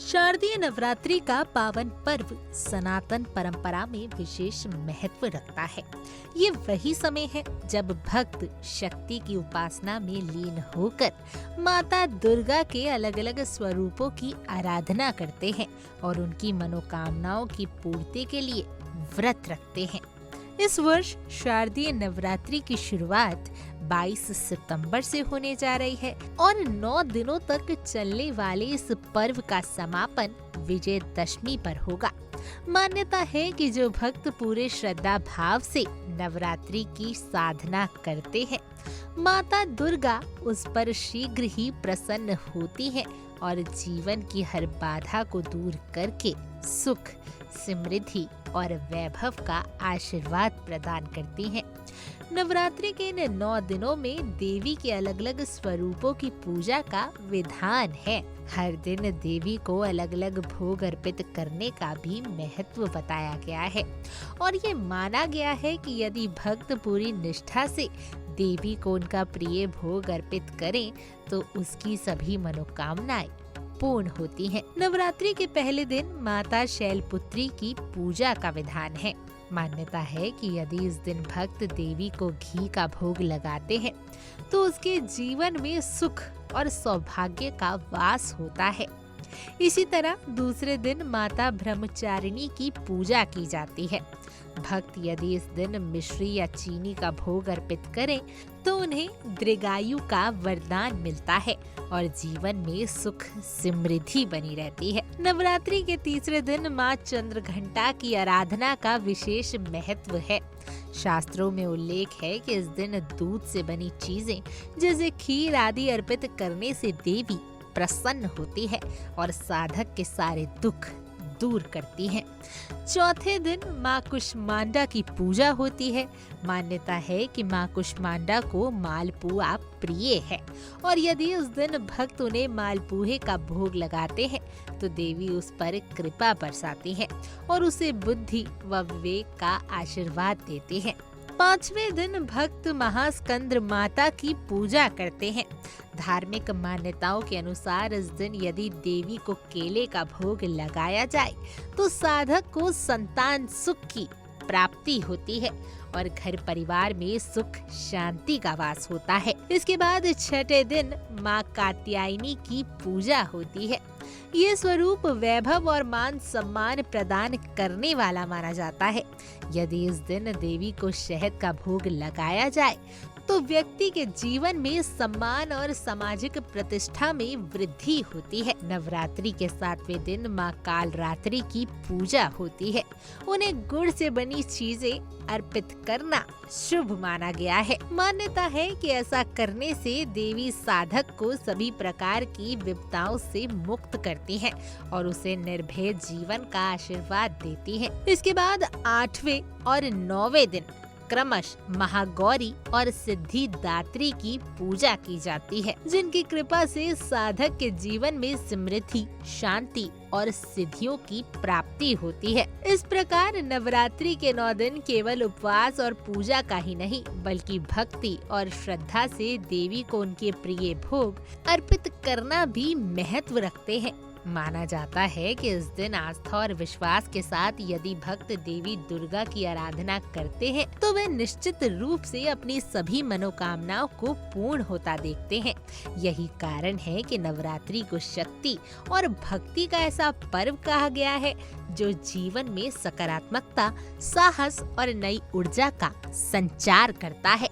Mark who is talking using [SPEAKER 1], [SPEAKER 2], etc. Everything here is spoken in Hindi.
[SPEAKER 1] शारदीय नवरात्रि का पावन पर्व सनातन परंपरा में विशेष महत्व रखता है। ये वही समय है जब भक्त शक्ति की उपासना में लीन होकर माता दुर्गा के अलग अलग स्वरूपों की आराधना करते हैं और उनकी मनोकामनाओं की पूर्ति के लिए व्रत रखते हैं। इस वर्ष शारदीय नवरात्रि की शुरुआत 22 सितंबर से होने जा रही है और 9 दिनों तक चलने वाले इस पर्व का समापन विजयदशमी पर होगा। मान्यता है कि जो भक्त पूरे श्रद्धा भाव से नवरात्रि की साधना करते हैं, माता दुर्गा उस पर शीघ्र ही प्रसन्न होती है और जीवन की हर बाधा को दूर करके सुख, समृद्धि और वैभव का आशीर्वाद प्रदान करती हैं। नवरात्रि के इन 9 दिनों में देवी के अलग अलग स्वरूपों की पूजा का विधान है। हर दिन देवी को अलग अलग भोग अर्पित करने का भी महत्व बताया गया है और ये माना गया है कि यदि भक्त पूरी निष्ठा से देवी को उनका प्रिय भोग अर्पित करें तो उसकी सभी मनोकामनाएं पूर्ण होती हैं। नवरात्रि के पहले दिन माता शैलपुत्री की पूजा का विधान है। मान्यता है कि यदि इस दिन भक्त देवी को घी का भोग लगाते हैं तो उसके जीवन में सुख और सौभाग्य का वास होता है। इसी तरह दूसरे दिन माता ब्रह्मचारिणी की पूजा की जाती है। भक्त यदि इस दिन मिश्री या चीनी का भोग अर्पित करें तो उन्हें दीर्घायु का वरदान मिलता है और जीवन में सुख समृद्धि बनी रहती है। नवरात्रि के तीसरे दिन माँ चंद्रघंटा की आराधना का विशेष महत्व है। शास्त्रों में उल्लेख है कि इस दिन दूध से बनी चीजें जैसे खीर आदि अर्पित करने से देवी प्रसन्न होती है और साधक के सारे दुख दूर करती हैं। चौथे दिन माँ कुष्मांडा की पूजा होती है। मान्यता है कि माँ कुष्मांडा को मालपुआ प्रिय है और यदि उस दिन भक्त उन्हें मालपुए का भोग लगाते हैं तो देवी उस पर कृपा बरसाती है और उसे बुद्धि व विवेक का आशीर्वाद देते हैं। 5वें दिन भक्त महास्कंद माता की पूजा करते हैं। धार्मिक मान्यताओं के अनुसार इस दिन यदि देवी को केले का भोग लगाया जाए तो साधक को संतान सुख की प्राप्ति होती है और घर परिवार में सुख शांति का वास होता है। इसके बाद 6ठे दिन माँ कात्यायनी की पूजा होती है। ये स्वरूप वैभव और मान सम्मान प्रदान करने वाला माना जाता है। यदि इस दिन देवी को शहद का भोग लगाया जाए तो व्यक्ति के जीवन में सम्मान और सामाजिक प्रतिष्ठा में वृद्धि होती है। नवरात्रि के 7वें दिन माँ कालरात्रि की पूजा होती है। उन्हें गुड़ से बनी चीजें अर्पित करना शुभ माना गया है। मान्यता है कि ऐसा करने से देवी साधक को सभी प्रकार की विपदाओं से मुक्त करती हैं और उसे निर्भय जीवन का आशीर्वाद देती हैं। इसके बाद 8वें और 9वें दिन क्रमश महागौरी और सिद्धिदात्री की पूजा की जाती है, जिनकी कृपा से साधक के जीवन में समृद्धि, शांति और सिद्धियों की प्राप्ति होती है। इस प्रकार नवरात्रि के 9 दिन केवल उपवास और पूजा का ही नहीं बल्कि भक्ति और श्रद्धा से देवी को उनके प्रिय भोग अर्पित करना भी महत्व रखते हैं। माना जाता है कि इस दिन आस्था और विश्वास के साथ यदि भक्त देवी दुर्गा की आराधना करते हैं तो वे निश्चित रूप से अपनी सभी मनोकामनाओं को पूर्ण होता देखते हैं। यही कारण है कि नवरात्रि को शक्ति और भक्ति का ऐसा पर्व कहा गया है जो जीवन में सकारात्मकता, साहस और नई ऊर्जा का संचार करता है।